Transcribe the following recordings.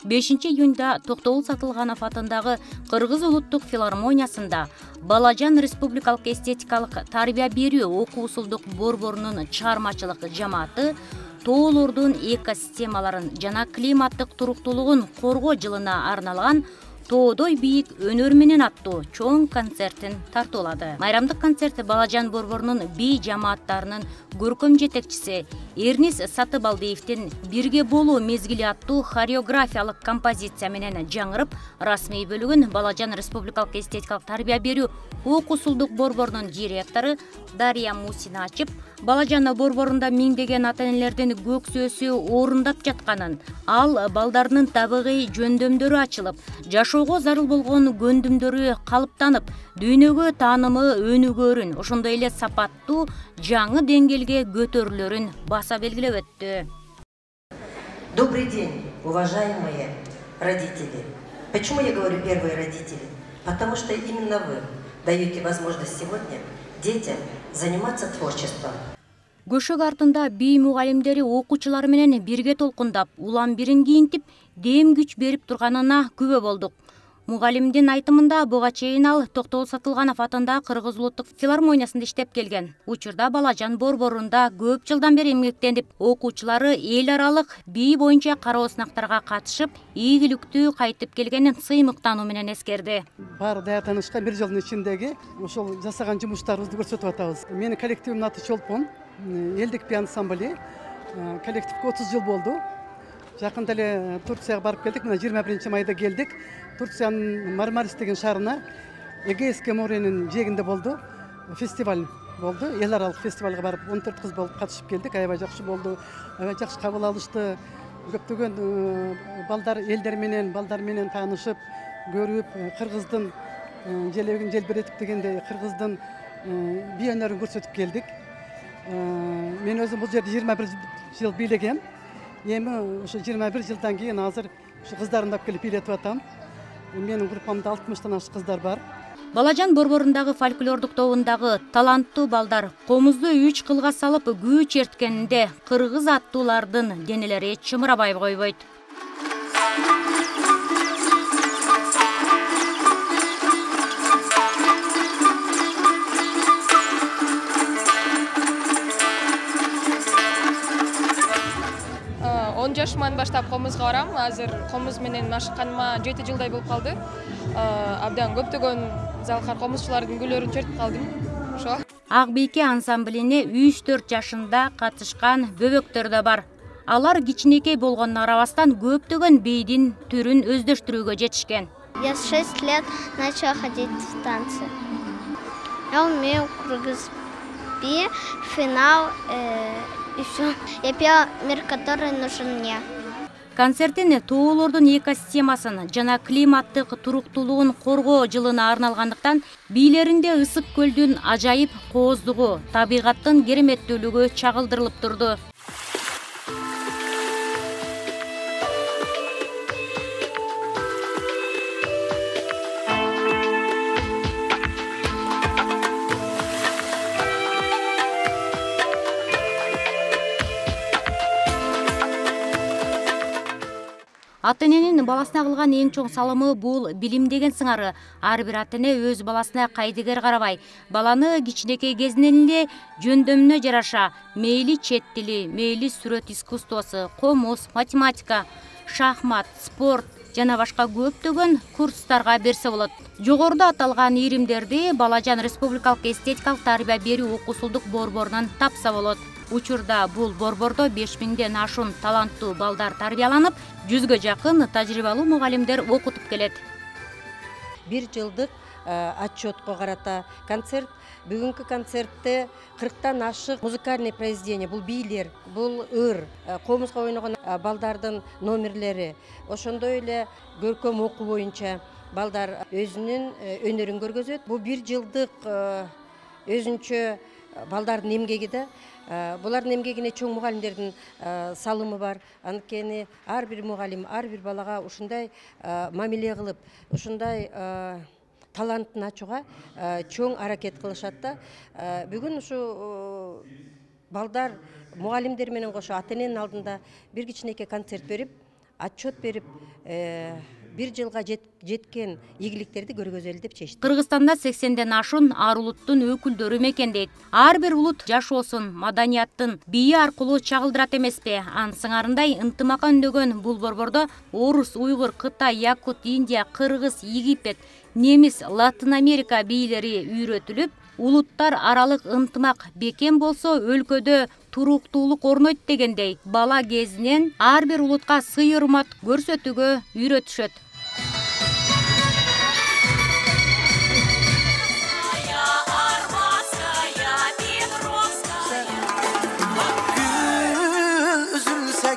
5-июнда Токтогул Сатылганов атындагы Кыргыз улуттук филармониясында Балажан республикалык эстетикалык тарбия берүү окуусулдук борборунун чыгармачылык жамааты тоолордун экосистемаларын жана климаттык туруктуулугун коргоо жылына арналган Тоодой бийик өнөр менен аттуу чоң концертин тартуулады. Майрамдык концерт Балажан борборунун бий жамааттарынын көркөм жетекчиси Эрнис Сатыбалдиевдин «Бирге болуу мезгили» аттуу хореографиялык композиция менен жаңырып, расмий бөлүгүн Балажан республикалык эстетикалык тарбия берүү окуусулдук борборунун директору Дарья Мусина ачып, Балажан борборунда миңдеген ата-энелердин көксөөсү орундап жатканын, ал балдарынын табигый жөндөмдөрү ачылып, жашоого зарыл болгон көндүмдөрү калыптанып, дүйнөгө таанымы өнүгөрүн, ошондой эле сапаттуу жаңы деңгээлге көтөрүлөрүн баса белгилеп өттү. Добрый день, уважаемые родители. Почему я говорю первые родители? Потому что именно вы даете возможность сегодня детям заниматься творчеством. Көшөк артында бий мугалимдери окуучулар менен бирге толкундап, улам бирин кийинтип, дем күч берип турганына күбө болдук. Мугалимдин айтымында буга чейин ал Токтогул Сатылганов атындагы Кыргыз улуттук филармониясында иштеп келген. Учурда Балажан борборунда көп жылдан бери эмгектенип, окуучулары эл аралык бий боюнча кароо сынактарга катышып, ийгиликтүү кайтып келгенин сыймыктануу менен эскерди. Бар дая таанышкан бир жылдын ичиндеги ошол жасаган жумуштарыбызды көрсөтүп атабыз. Менин коллективимдин аты Чолпон, элдик би ансамбль. Коллективге 30 жыл болду. Жакында эле Турцияга барып келдик. Мына 21 майда келдик. Турциянын Мармарис деген шаарына Эгейский моренин жээгинде болду. Фестиваль болду. Эл аралык фестивалга барып 14 кыз болуп катышып келдик. Аябай жакшы болду. Аябай жакшы кабыл алышты. Көптөгөн балдар балдар менен таанышып, көрүп, Кыргыздын желегин желбиретип дегенде Кыргыздын бий өнөрүн көрсөтүп келдик. Мен өзүм бул жерде 21 жыл бийлегем. Эми ошо 21 жылдан кийин азыр ушу кыздарын алып келип бийлетип атам. Менин группамда 60тан ашык кыздар бар. Балажан борборундагы фольклордук тобундагы таланттуу балдар комузду 3 кылга салып күч эрткенинде кыргыз аттуулардын денелери чымырабай койбойт. Жашыман баштап комузга барам. Азыр комуз менен машыкканыма 7 жылдай болуп калды. Абдан көптөгөн залкар комузчулардын күйлөрүн чертип калдым. Ошо. Ак бийке ансамблине 3-4 жашында катышкан бөбөктөр да бар. Алар кичинекей болгонуна карабастан көптөгөн бийдин түрүн өздөштүрүүгө жетишкен. Я с 6 лет начала ходить в танцы. Я умею кыргыз би, финал и все. Я пела «Мир, который нужен мне». Концерттин тоолордун экосистемасын жана климаттык туруктуулугун коргоо жылына арналгандыктан бийлеринде ысык көлдүн ажайып кооздугу, табигаттын кереметтүүлүгү чагылдырылып турду. Ата-эненин баласына кылган эң чоң салымы бул билим деген сыңары. Ар бир ата-эне өз баласына кайдыгер карабай, баланы кичинекей кезинен эле жөндөмүнө жараша, мейли чет тили, мейли сүрөт искусствосу, комуз, математика, шахмат, спорт жана башка көптөгөн курстарга берсе болот. Жогоруда аталган иримдерди Балажан республикалык эстетикалык тарбия берүү окуусулдук борборунан тапса болот. Учурда бул борбордо 5000ден ашуун таланттуу балдар тарбияланып, 100гө жакын тажрыйбалуу мугалимдер окутуп келет. Бир жылдык отчетко карата концерт. Бүгүнкү концертте 40тан ашык музыкальный произведение, бул бийлер, бул ыр, комузга ойногон балдардын номерлери, ошондой эле көркөм окуу боюнча балдар өзүнүн өнөрүн көргөзөт. Бул бир жылдык өзүнчө балдардын эмгеги да. Булардын эмгегине чоң мугалимдердин салымы бар. Анткени ар бир мугалим, ар бир балага ушундай мамиле кылып, ушундай талантын ачууга чоң аракет кылышат да. Бүгүн ушу балдар мугалимдер менен кошо ата-эненин алдында бир кичинекей концерт берип, отчет берип бир жылга жеткен ийгиликтерди көргөзөлү деп чечти. Кыргызстанда 80ден ашуун ар улуттун өкүлдөрү мекендейт. Ар бир улут жашоосун, маданияттын бийи аркылуу чагылдырат эмеспи? Анын сыңарындай ынтымакка үндөгөн бул борбордо орус, уйгур, Кытай, якут, Индия, кыргыз, Египет, немис, Латын Америка бийлери үйрөтүлүп, улуттар аралык ынтымак бекем болсо өлкөдө туруктуулук орнойт дегендей, бала кезинен ар бир улутка сый-урмат көрсөтүүгө үйрөтүшөт.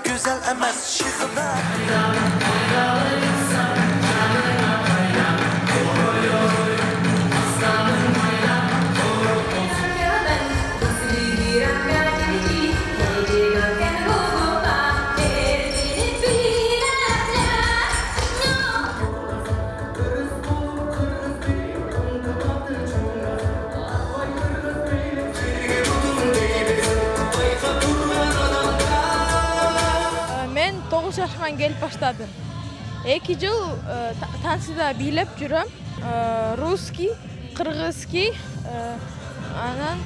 Güzel emez şıkıda. Мен 9 жашыман келип баштадым. 2 жыл танцыда бийлеп жүрөм. Русский, кыргызский, анан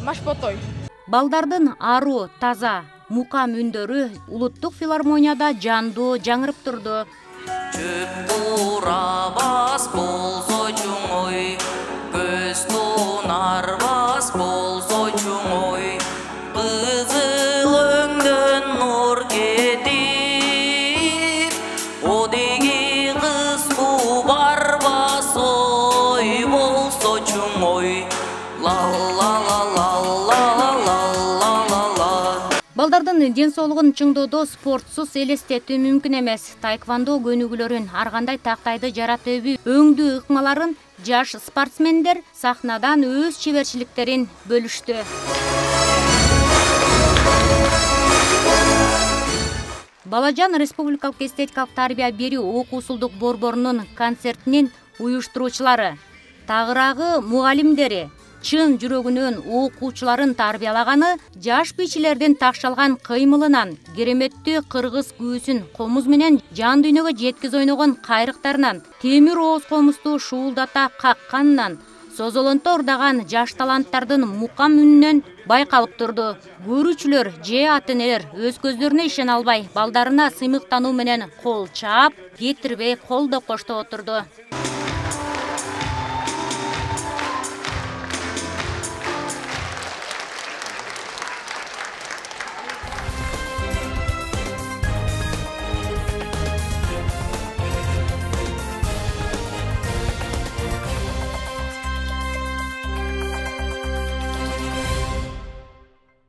машпотой. Балдардын аруу, таза, мукам үндөрү улуттук филармонияда жандуу жаңырып турду. Чөп турабас болсо чуңой, көз тунарбас болсо чуңой, кызыл өңдөн нур кетип, одеги кыз барбас ой болсо чуңой, Балдардын ден соолугун чыңдоодо спортсуз элестетүү мүмкүн эмес. Таэквондо көнүгүүлөрүн, ар кандай тактайды жаратып, өңдүү ыкмаларын жаш спортсмендер сахнадан өз чеберчиликтерин бөлүштү. Балажан республикалык эстетикалык тарбия берүү окуусулдук борборунун концертинин уюштуруучулары, тагыраагы мугалимдери, чын жүрөгүнөн окуучуларын тарбиялаганы жаш бийчилердин такшалган кыймылынан, кереметтүү кыргыз күүсүн комуз менен жан дүйнөгө жеткиз ойногон кайрыктарынан, темир ооз комузду шуулдата какканынан, созолонто ырдаган жаш таланттардын мукам үнүнөн байкалып турду. Көрүүчүлөр же ата-энелер өз көздөрүнө ишене албай, балдарына сыймыктануу менен кол чаап, кетирбей колдоп коштоп отурду.